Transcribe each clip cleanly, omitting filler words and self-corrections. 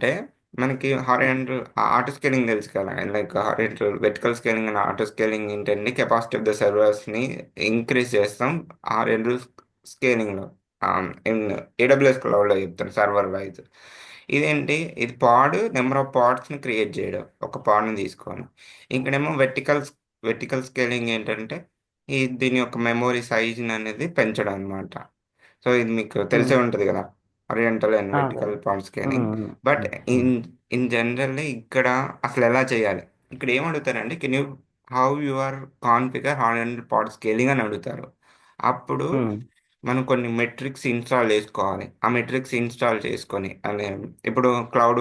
అంటే మనకి horizontal auto scaling తెలుసు కదా, like horizontal vertical scaling and auto scaling ఏంటంటే కెపాసిటీ ఆఫ్ ద సర్వర్స్ని ఇంక్రీజ్ చేస్తాం హారిజాంటల్ స్కేలింగ్లో. ఇన్ ఏడబ్ల్యూఎస్ క్లౌడ్లో చెప్తాను సర్వర్ వైజ్. ఇదేంటి, ఇది పాడ్ నెంబర్ ఆఫ్ పాడ్స్ని క్రియేట్ చేయడం ఒక పాడ్ని తీసుకొని. ఇక్కడేమో వెర్టికల్ స్కేలింగ్ ఏంటంటే దీని యొక్క మెమొరీ సైజ్ అనేది పెంచడం అనమాట. సో ఇది మీకు తెలిసే ఉమ్, ఉంటుంది కదా, హారిజాంటల్ అండ్ అదే. Vertical pod scaling. Um, but um, um, in general ఇక్కడ అసలు ఎలా చేయాలి, ఇక్కడ ఏమడుగుతారంటే can you how you are configure horizontal pod scaling అని అడుగుతారు. అప్పుడు ఉమ్, మనం కొన్ని మెట్రిక్స్ ఇన్స్టాల్ చేసుకోవాలి. ఆ మెట్రిక్స్ ఇన్స్టాల్ చేసుకొని అనే ఇప్పుడు క్లౌడ్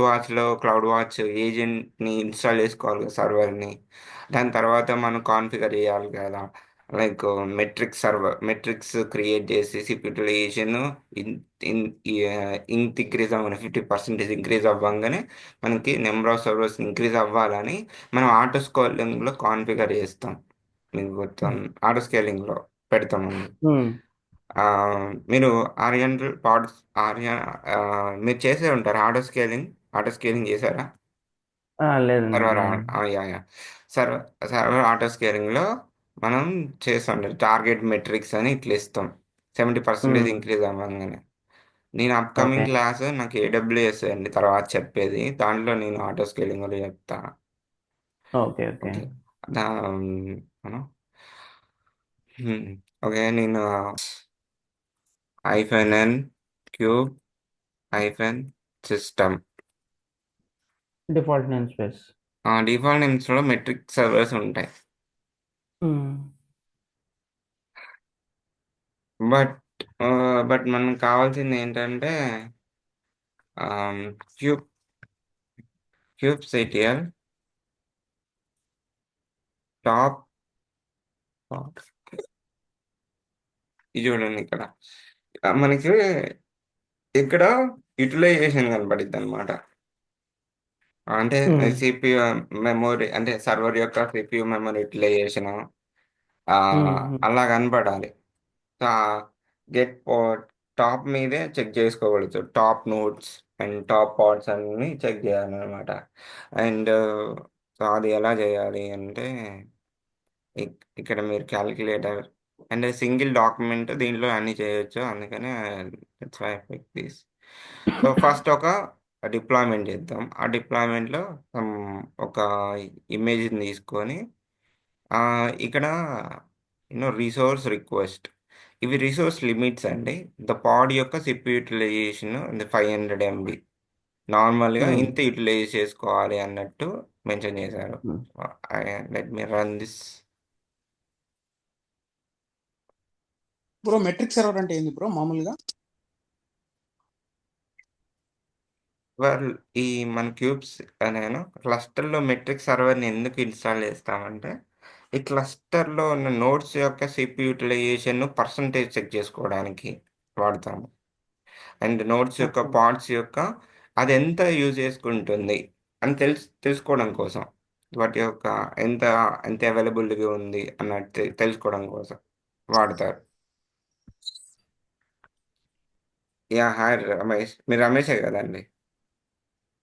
వాచ్ ఏజెంట్ని ఇన్స్టాల్ చేసుకోవాలి కదా సర్వర్ని. దాని తర్వాత మనం కాన్ఫిగర్ చేయాలి కదా, లైక్ మెట్రిక్స్ క్రియేట్ చేసి సిప్యూటిలైజేషన్ ఇన్ ఇన్ ఇంక్రీజ్ అవ్వని 50% ఇంక్రీజ్ అవ్వగానే మనకి నెంబర్ ఆఫ్ సర్వర్స్ ఇంక్రీజ్ అవ్వాలని మనం ఆటో స్కేలింగ్లో కాన్ఫిగర్ చేస్తాం. మీకు గుర్తు ఆటో స్కేలింగ్లో పెడతాము. ఉమ్. ఆ, మీరు ఆరియంటల్ పాడ్స్ ఆర్య ఆ, మీరు చేసే ఉంటారు ఆటో స్కేలింగ్ చేశారా? లేదండి, సర్వర్ నేను. యా యా సర్వర్ ఆటో స్కేలింగ్లో మనం చేస్తుంటాం టార్గెట్ మెట్రిక్స్ అని ఇట్లా ఇస్తాం 70% ఉమ్, ఇంక్రీజ్ అవ్వగానే. నేను ఓకే. అప్కమింగ్ క్లాస్ నాకు ఏడబ్ల్యూఎస్ అండి తర్వాత చెప్పేది, దాంట్లో నేను ఆటో స్కేలింగ్ కూడా చెప్తాను. ఓకే. ఓకే. ఓకే. దా మనం ఓకే నేను hyphen kube hyphen system default name space. Default నేమ్స్లో మెట్రిక్ సర్వర్స్ ఉంటాయి. ఉమ్, బట్ బట్ మనకు కావాల్సింది ఏంటంటే క్యూబ్ క్యూబ్ సిటిఎల్ టాప్. ఇది చూడండి ఇక్కడ, మనకి ఇక్కడ యూటిలైజేషన్ కనపడిద్ది అనమాట. అంటే ఉమ్, సిపియు మెమొరీ అంటే సర్వర్ యొక్క సిపియు మెమొరీ యూటిలైజేషన్ ఉమ్, ఉమ్, అలా కనపడాలి. గెట్ టాప్ మీదే చెక్ చేసుకోవచ్చు, top notes and top parts అన్ని చెక్ చేయాలన్నమాట. అండ్ సో అది ఎలా చేయాలి అంటే ఇక్కడ మీరు క్యాలిక్యులేటర్ అండ్ సింగిల్ డాక్యుమెంట్ దీంట్లో అన్ని చేయొచ్చు, అందుకనే it's why pick this. So first ఒక డిప్లాయ్మెంట్ చేద్దాం. ఆ డిప్లాయ్మెంట్లో ఒక ఇమేజ్ని తీసుకొని ఇక్కడ రిసోర్స్ రిక్వెస్ట్, ఇవి రిసోర్స్ లిమిట్స్ అండి. ద పాడ్ యొక్క సిప్ యూటిలైజేషన్ 500 MB, నార్మల్గా ఉమ్, ఇంత యూటిలైజ్ చేసుకోవాలి అన్నట్టు మెన్షన్ చేశారు. Um. Let me run this. Bro metric server అంటే ఏంది బ్రో మామూలుగా? వెల్, ఈ మన క్యూబ్స్ నేను క్లస్టర్లో మెట్రిక్ సర్వర్ని ఎందుకు ఇన్స్టాల్ చేస్తామంటే ఈ క్లస్టర్లో ఉన్న నోడ్స్ యొక్క సిపి యూటిలైజేషన్ పర్సంటేజ్ చెక్ చేసుకోవడానికి వాడతాము. అండ్ నోట్స్ యొక్క ఓకే. పార్ట్స్ యొక్క అది ఎంత యూజ్ చేసుకుంటుంది అని తెలుసుకోవడం కోసం, వాటి యొక్క ఎంత ఎంత అవైలబిలిటీగా ఉంది అన్నట్టు తెలుసుకోవడం కోసం వాడతారు. యా హాయ్ రమేష్, మీరు రమేషే కదండి?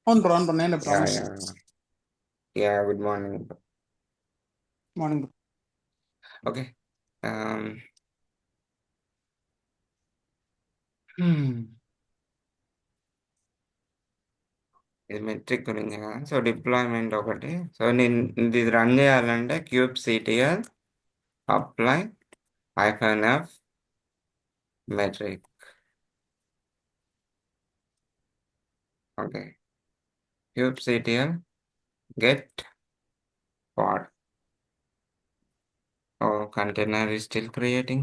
అవును బ్రో, అవును బ్రో, నేను yeah Ramesh. Yeah yeah good morning. Morning bro. Okay. ఇది మెట్రిక్ గురించి కదా, సో డిప్లాయ్మెంట్ ఒకటి. సో నేను ఇది రన్ చేయాలంటే kube CTL apply -f metric. Okay, kube CTL get pod. Oh, container is still creating.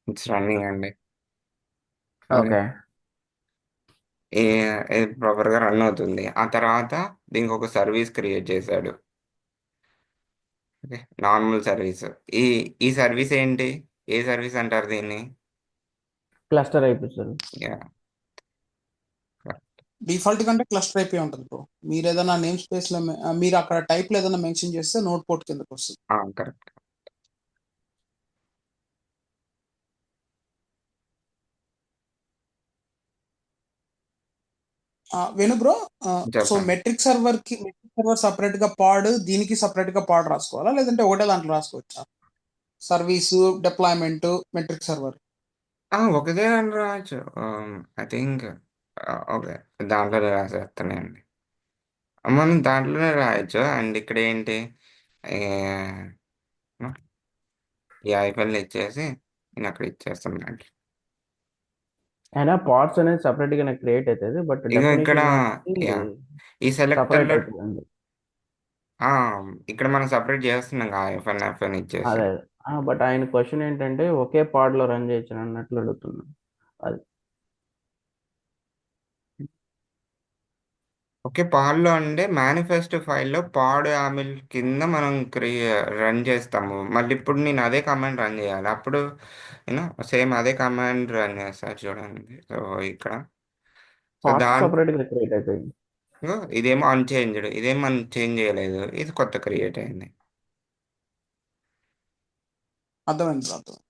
It's running అండి. Okay, okay. ఏ ప్రాపర్గా రన్ అవుతుంది. ఆ తర్వాత దీనికి ఒక సర్వీస్ క్రియేట్ చేశాడు. Okay, normal service. ఈ ఈ సర్వీస్ ఏంటి, ఏ సర్వీస్ అంటారు దీన్ని? క్లస్టర్ అయిపోతుంది. యా, డిఫాల్ట్ కంటే క్లస్టర్ అయిపోయి ఉంటుంది బ్రో. మీరు ఏదైనా నేమ్ స్పేస్ లో మీరు అక్కడ టైప్ లో ఏదైనా మెన్షన్ చేస్తే నోట్ పోర్ట్ కిందకి వస్తుంది. కరెక్ట్. వేణు బ్రో, సో చెప్పండి. మెట్రిక్ సర్వర్ సపరేట్ గా పాడ్, దీనికి సపరేట్ గా పాడ్ రాసుకోవాలా, లేదంటే ఒకటే దాంట్లో రాసుకోవచ్చా? Service, deployment, metric server. ఒకదే అని రావచ్చు. ఐ థింక్ ఓకే, దాంట్లోనే రాసేస్తానండి. మనం దాంట్లోనే రాయొచ్చు. అండ్ ఇక్కడ ఏంటి, ఏ, ఈ ఐఫెల్ ఇచ్చేసి నేను అక్కడ ఇచ్చేస్తాను. అయినా పార్ట్స్ అనేది separate గానే క్రియేట్ అవుతుంది, బట్ ఇక ఇక్కడ డెఫినేషన్ అనేది యా ఈ సపరేట్ సెలెక్టర్లో అవుతుందండి. ఇక్కడ మనం సపరేట్ చేస్తున్నాం ఎఫ్ఎన్ ఇచ్చేసి. అదే, బట్ ఆయన క్వశ్చన్ ఏంటంటే ఒకే pod లో రన్ చేయొచ్చు అన్నట్లు అడుగుతున్నాను. అది ఓకే, పాడ్లో అంటే మేనిఫెస్టో ఫైల్లో పాడ్ యామిల్ కింద మనం రన్ చేస్తాము. మళ్ళీ ఇప్పుడు నేను అదే కమాండ్ రన్ చేయాలి. అప్పుడు యూనో సేమ్ అదే కమాండ్ రన్ చేస్తారు చూడండి. సో ఇక్కడ సో పార్ట్స్ దాంట్లో సపరేట్ గా క్రియేట్ అవుతాయి. ఇదేమో అన్చేంజ్డ్, ఇదేమో మనం చేంజ్ చేయలేదు, ఇది కొత్త క్రియేట్ అయింది. అర్థమైంది బ్రో, అర్థమైంది.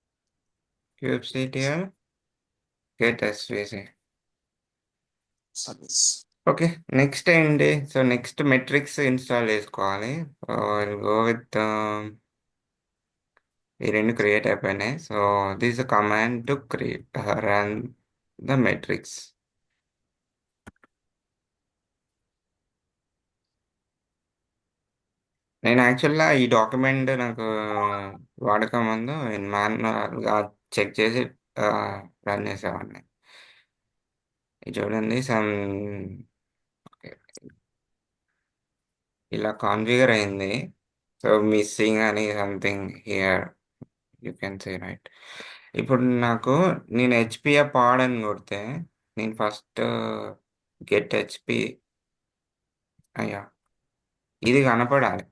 Kubectl get SVC. Service. Okay, next ఏంటి? సో నెక్స్ట్ మెట్రిక్స్ ఇన్స్టాల్ చేసుకోవాలి. గో విత్ ఈ రెండు క్రియేట్ అయిపోయినాయి. So this command to create run the metrics. నేను యాక్చువల్గా ఈ డాక్యుమెంట్ నాకు వాడక ముందు మాన్యువల్గా చెక్ చేసి రన్ చేసేవాడిని. ఇది చూడండి, ఇలా కాన్ఫిగర్ అయింది. సో మిస్సింగ్ అని something here you can see right. ఇప్పుడు నాకు నేను హెచ్పిఏ పాడని కొడితే నేను ఫస్ట్ గెట్ హెచ్పి అయ్యా ఇది కనపడాలి.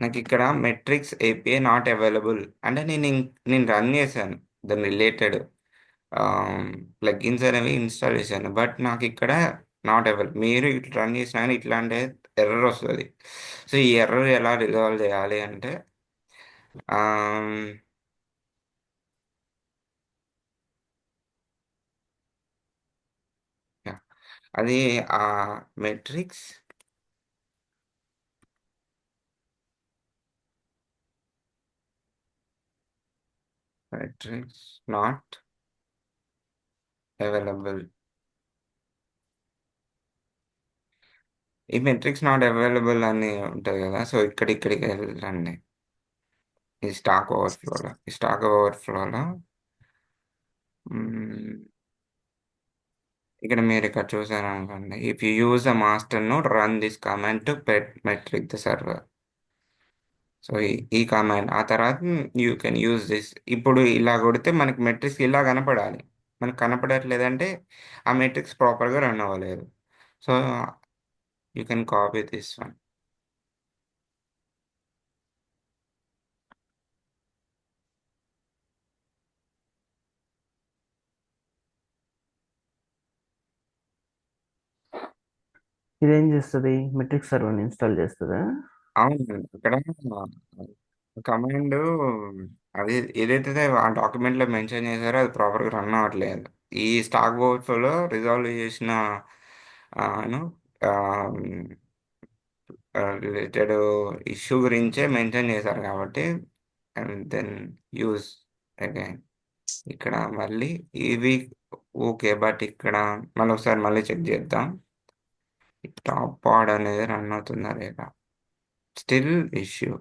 నాకు ఇక్కడ మెట్రిక్స్ ఏపీఐ నాట్ అవైలబుల్ అంటే నేను రన్ చేశాను దాని రిలేటెడ్ ప్లగ్ఇన్స్ అనేవి ఇన్స్టాల్ చేశాను. బట్ నాకు ఇక్కడ నాట్ అవైలబుల్. మీరు ఇట్లా రన్ చేసినా కానీ ఇట్లాంటి ఎర్రర్ వస్తుంది. సో ఈ ఎర్రర్ ఎలా రిజాల్వ్ చేయాలి అంటే ఆమ్, yeah, అది ఆ మెట్రిక్స్ మెట్రిక్స్ నాట్ అవైలబుల్. ఈ మెట్రిక్స్ నాట్ అవైలబుల్ అని ఉంటుంది కదా. సో ఇక్కడికి వెళ్ళండి. ఈ స్టాక్ ఓవర్ఫ్లోలో ఇక్కడ చూసాను అనుకోండి. If you use a master node run this command to pet metric the server. So ఈ కమాండ్ ఆ తర్వాత యూ కెన్ యూజ్ దిస్. ఇప్పుడు ఇలా కొడితే మనకి మెట్రిక్స్ ఇలా కనపడాలి. మనకు కనపడట్లేదంటే ఆ మెట్రిక్స్ ప్రాపర్గా రన్ అవ్వలేదు. So you can copy this one. ఇదేం చేస్తుంది? మెట్రిక్ సర్వర్ని ఇన్స్టాల్ చేస్తుందా? అవును, ఇక్కడ కమాండ్ అది ఏదైతే ఆ డాక్యుమెంట్లో మెన్షన్ చేశారో అది ప్రాపర్గా రన్ అవ్వట్లేదు. ఈ స్టాక్ ఓవర్ఫ్లోలో రిజాల్వ్ చేసిన ను రిలేటెడ్ ఇష్యూ గురించే మెన్షన్ చేశారు కాబట్టి అండ్ దెన్ యూజ్ అగైన్. ఇక్కడ మళ్ళీ ఇవి ఓకే, బట్ ఇక్కడ మళ్ళీ ఒకసారి మళ్ళీ చెక్ చేద్దాం. టాప్ పాడ్ అనేది రన్ అవుతుందా లేదా, స్టిల్ ఇష్యూ.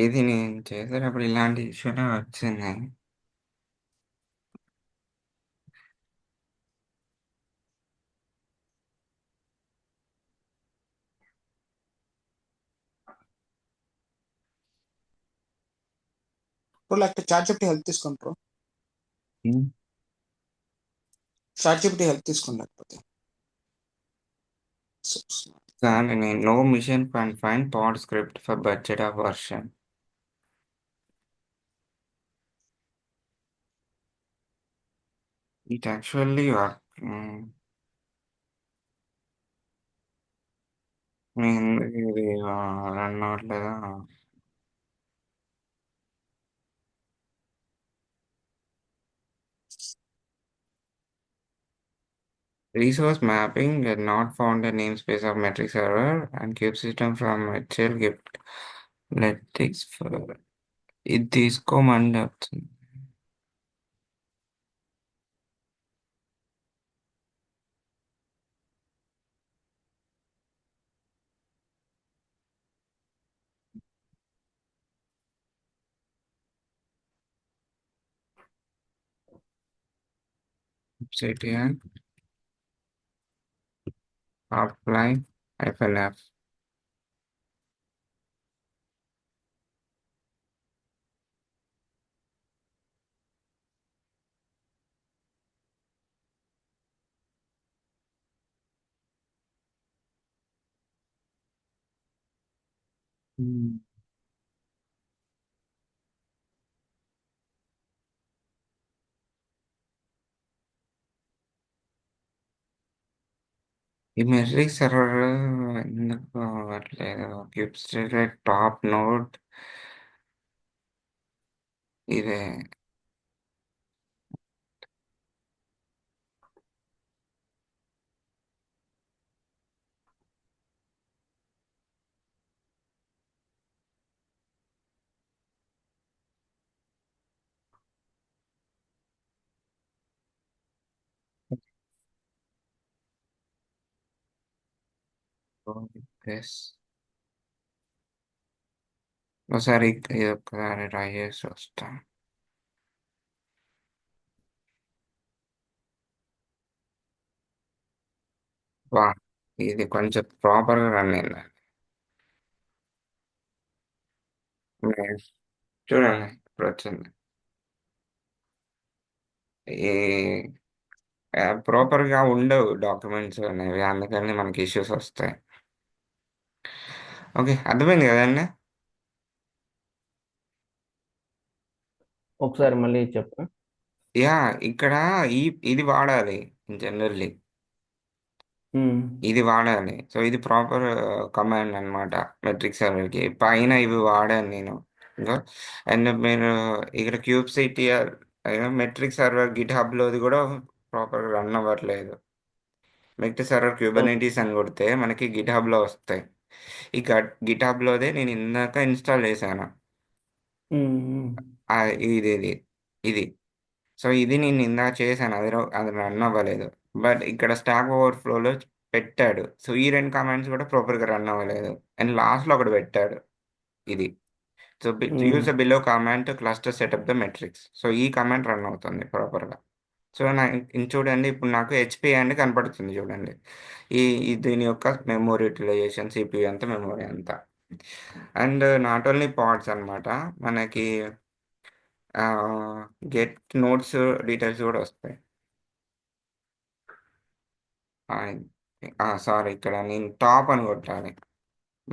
ఇది నేను చేసేటప్పుడు ఇలాంటి ఇష్యూనే వచ్చింది. బ్రో, లేకపోతే చాట్ జీపీటీ హెల్ప్ తీసుకోండి బ్రో. చాట్ జీపీటీ హెల్ప్ తీసుకోండి లేకపోతే. దానిని no mission can find pod script for budget of version. It actually work. ఇది run అవ్వట్లేదా? Resource mapping had not found a namespace of metric server and cube system from HL gift. Let's ఇది తీసుకోమండి వస్తుంది. Obsidian apply -f. ఈ metric server ఎందుకు అవ్వట్లేదు? క్యూబ్స్టెక్ top node ఇదే. This. ఒకసారి ఇది ఒక్కసారి ట్రై చేసి వస్తాం. వా, ఇది కొంచెం ప్రాపర్గా రన్ అయింది. చూడండి ఇప్పుడు వచ్చింది. ఈ ప్రాపర్గా ఉండవు డాక్యుమెంట్స్ అనేవి, అందుకని మనకి ఇష్యూస్ వస్తాయి. ఓకే, అర్థమైంది కదండి? ఒకసారి మళ్ళీ చెప్పు. యా, ఇక్కడ ఇది వాడాలి జనరల్లీ. ఇది వాడాలి. సో ఇది ప్రాపర్ కమాండ్ అనమాట మెట్రిక్ సర్వర్కి. పైన ఇవి వాడాను నేను ఇంకా. అండ్ మీరు ఇక్కడ kube CTR metric server git హబ్లోది కూడా ప్రాపర్గా రన్ అవ్వట్లేదు. మెట్రిక్ సర్వర్ క్యూబర్నెటీస్ అని కొడితే మనకి గిట్ హబ్లో వస్తాయి. ఈ గిట్ హబ్లోదే నేను ఇందాక ఇన్స్టాల్ చేశాను. ఇది ఇది ఇది సో ఇది నేను ఇందాక చేశాను, అది రన్ అవ్వలేదు. బట్ ఇక్కడ స్టాక్ ఓవర్ఫ్లోలో పెట్టాడు. సో ఈ రెండు కమాండ్స్ కూడా ప్రాపర్గా రన్ అవ్వలేదు. అండ్ లాస్ట్లో ఒకటి పెట్టాడు ఇది. So use below command to cluster setup the metrics. So ఈ కమాండ్ రన్ అవుతుంది ప్రాపర్గా. సో చూడండి, ఇప్పుడు నాకు హెచ్పి అని కనపడుతుంది చూడండి. దీని యొక్క మెమోరీ యూటిలైజేషన్, సిపియు అంతా, మెమోరీ అంతా. అండ్ నాట్ ఓన్లీ పాడ్స్ అనమాట, మనకి గెట్ నోట్స్ డీటెయిల్స్ కూడా వస్తాయి. సారీ, ఇక్కడ నేను టాప్ అని కొట్టాలి.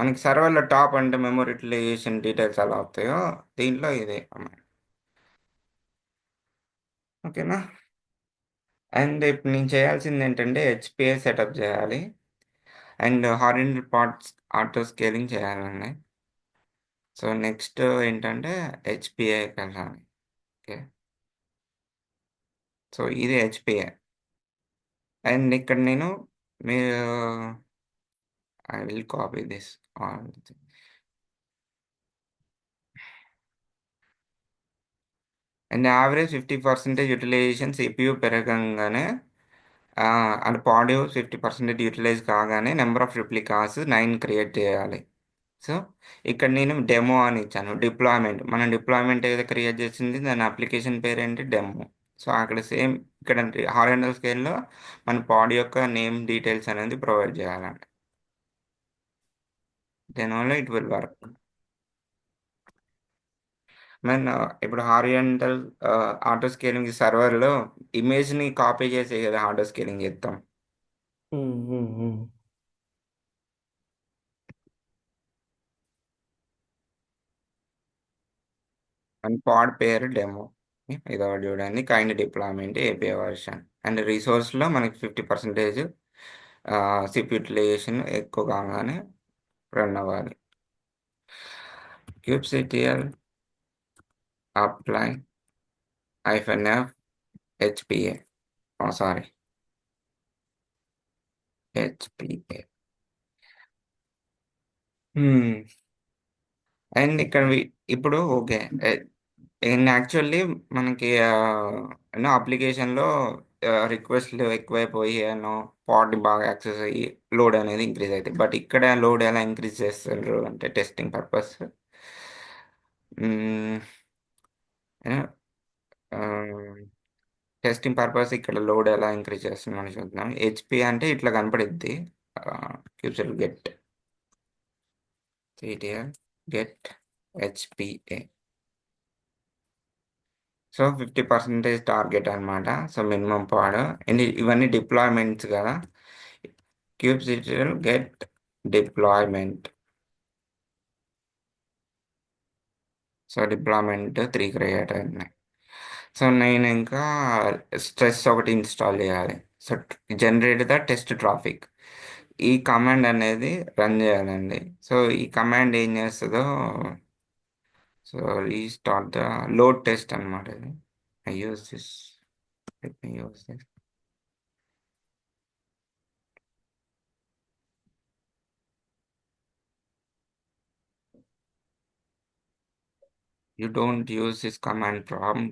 మనకి సర్వర్లో టాప్ అంటే మెమరీ యూటిలైజేషన్ డీటెయిల్స్ ఎలా వస్తాయో దీంట్లో ఇదే అన్నమాట. ఓకేనా? అండ్ ఇప్పుడు నేను చేయాల్సింది ఏంటంటే హెచ్పిఏ సెటప్ చేయాలి and horizontal parts auto scaling చేయాలండి. సో నెక్స్ట్ ఏంటంటే హెచ్పిఏకి వెళ్ళాలి. ఓకే, సో ఇది హెచ్పిఏ. అండ్ ఇక్కడ నేను మీరు I will copy this all. And average 50% utilization CPU పెరగంగానే అండ్ పాడియో 50% యూటిలైజ్ కాగానే నెంబర్ ఆఫ్ రిప్లికాస్ 9 క్రియేట్ చేయాలి. సో ఇక్కడ నేను డెమో అని ఇచ్చాను. డిప్లాయ్మెంట్, మనం డిప్లాయ్మెంట్ ఏదైతే క్రియేట్ చేసింది దాని అప్లికేషన్ పేరు ఏంటి, డెమో. సో అక్కడ సేమ్ ఇక్కడ హారిజాంటల్ స్కేల్లో మన పాడ్ యొక్క నేమ్ డీటెయిల్స్ అనేది ప్రొవైడ్ చేయాలండి. Then only it will work. మన ఇప్పుడు హారిజాంటల్ ఆటో స్కేలింగ్ సర్వర్లో ఇమేజ్ని కాపీ చేసే కదా ఆటో స్కేలింగ్ చేస్తాం. అండ్ పాడ్ పేరు డెమో. ఇది ఒకటి చూడండి, kind deployment API version. And రిసోర్స్లో మనకి 50% సిప్ యూటిలైజేషన్ ఎక్కువ కాగానే రన్ అవ్వాలి. Kubectl apply -f HPA, sorry HPA. And ఇక్కడ ఇప్పుడు ఓకే, యాక్చువల్లీ మనకి ఎన్నో అప్లికేషన్లో రిక్వెస్ట్లు ఎక్కువైపోయి ఎన్నో పాడ్ బాగా యాక్సెస్ అయ్యి లోడ్ అనేది ఇంక్రీజ్ అవుతాయి. బట్ ఇక్కడ లోడ్ ఎలా ఇంక్రీజ్ చేస్తారు అంటే టెస్టింగ్ పర్పస్, టెస్టింగ్ పర్పస్ ఇక్కడ లోడ్ ఎలా ఇంక్రీజ్ చేస్తుందని చూద్దాం. హెచ్పి అంటే ఇట్లా కనపడిద్ది, kubectl get CTL get HPA. So 50% target అనమాట. So minimum pod. ఇవన్నీ డిప్లాయ్మెంట్స్ కదా. Kubectl get deployment. So deployment 3 create అయినాయి. సో నేను ఇంకా స్ట్రెస్ ఒకటి ఇన్స్టాల్ చేయాలి. So generate the test traffic, ఈ కమాండ్ అనేది రన్ చేయాలండి. సో ఈ కమాండ్ ఏం చేస్తుందో, so restart the load test అనమాట. ఇది I use this, let me use this. You don't use this command problem.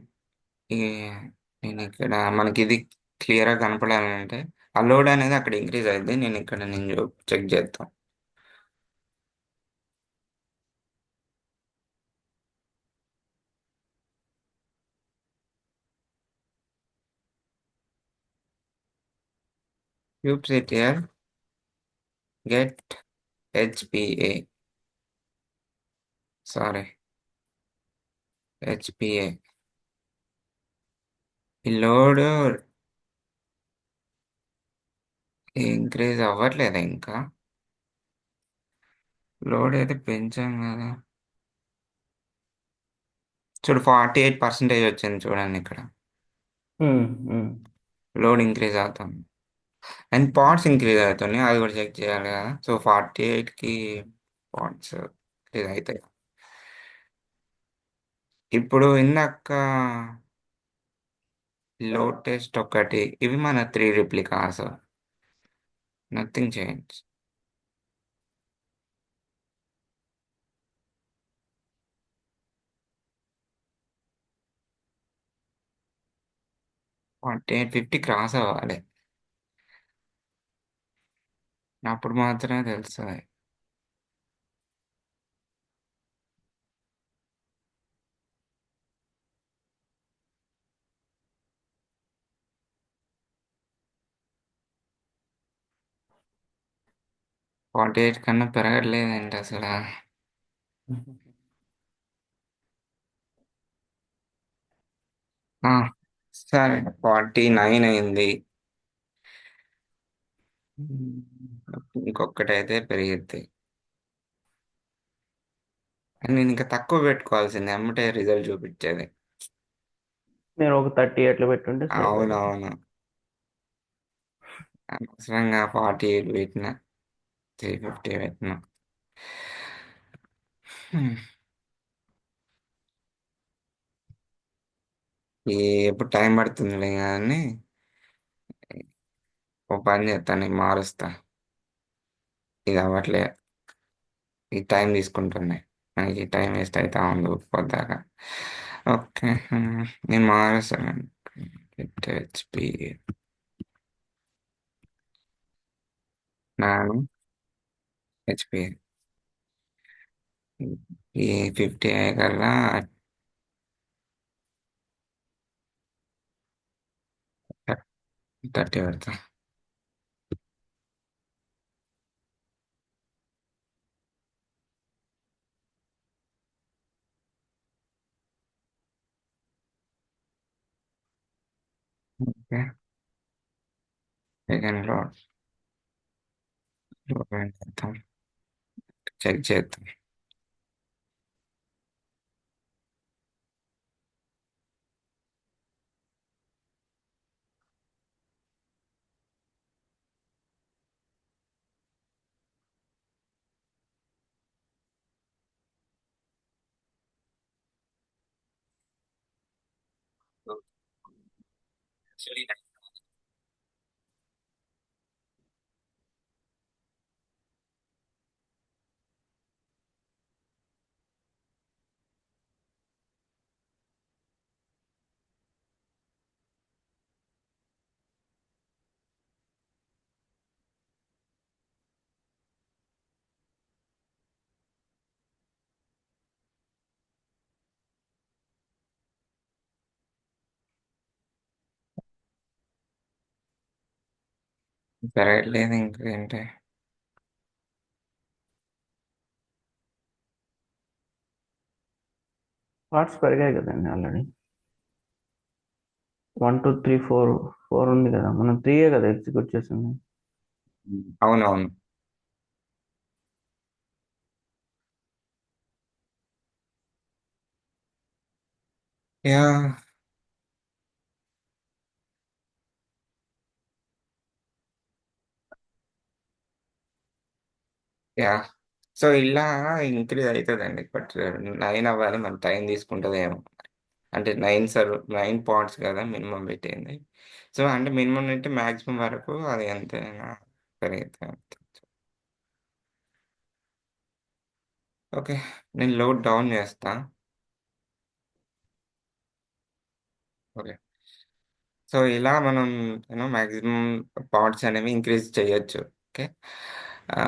నేను ఇక్కడ మనకి ఇది క్లియర్గా కనపడాలంటే ఆ లోడ్ అనేది అక్కడ ఇంక్రీజ్ అయింది. నేను చెక్ చేద్దాం. kubectl get hpa, sorry HPA. ఈ లోడ్ ఇంక్రీజ్ అవ్వట్లేదు ఇంకా. లోడ్ అయితే పెంచాం కదా. చూడు 48% వచ్చింది చూడండి ఇక్కడ. లోడ్ ఇంక్రీజ్ అవుతుంది అండ్ పార్ట్స్ ఇంక్రీజ్ అవుతున్నాయి, అది కూడా చెక్ చేయాలి కదా. సో 48కి పార్ట్స్ ఇంక్రీజ్ అవుతాయి. ఇప్పుడు ఇందాక లోడ్ టెస్ట్ ఒకటి, ఇవి మన 3 రిప్లికాస్, నథింగ్ చేంజ్. అంటే 50 క్రాస్ అవ్వాలి, అప్పుడు మాత్రమే తెలుస్తుంది. ఫార్టీ ఎయిట్ కన్నా పెరగట్లేదండి అసలు. ఆ, సరే 49 అయింది. ఇంకొకటైతే పెరిగిద్ది. అని నేను ఇంకా తక్కువ పెట్టుకోవాల్సింది, ఎమ్మటే రిజల్ట్ చూపించేది. నేను ఒక 30 అట్లా పెట్టుంటే సేఫ్. అవునవును, అనవసరంగా 48 పెట్టిన, 350 పెట్టిన. ఈ ఎప్పుడు టైం పడుతుందిలే కానీ ఓ పని చేస్తాను, మారుస్తా. ఇది అవ్వట్లే, ఈ టైం తీసుకుంటున్నాయి, మనకి టైం వేస్ట్ అవుతా ఉంది పొద్దాక. ఓకే, నేను మారుస్తాను. హెచ్పి నాను హెచ్పి ఈ 50 అయ్యేకల్లా 30 పెడతా. ఓకే, సెకండ్ లోడ్ చేద్దాం, చెక్ చేద్దాం. పెరగట్లేదు ఇంకా ఏంటి. పార్ట్స్ పెరిగాయి కదండి ఆల్రెడీ. 1 2 3 4 ఉంది కదా, మనం 3 కదా ఎగ్జిక్యూట్ చేసింది. అవునవును. యా యా సో ఇలా ఇంక్రీజ్ అవుతుందండి, బట్ 9 అవ్వాలి, మన టైం తీసుకుంటుందేమో. అంటే 9 పాయింట్స్ కదా మినిమం పెట్టింది. సో అంటే మినిమం అంటే మ్యాక్సిమం వరకు అది ఎంతైనా పెరుగుతుంది. ఓకే, నేను లోడ్ డౌన్ చేస్తా. ఓకే, సో ఇలా మనం మ్యాక్సిమం పాయింట్స్ అనేవి ఇంక్రీజ్ చేయొచ్చు. ఓకే,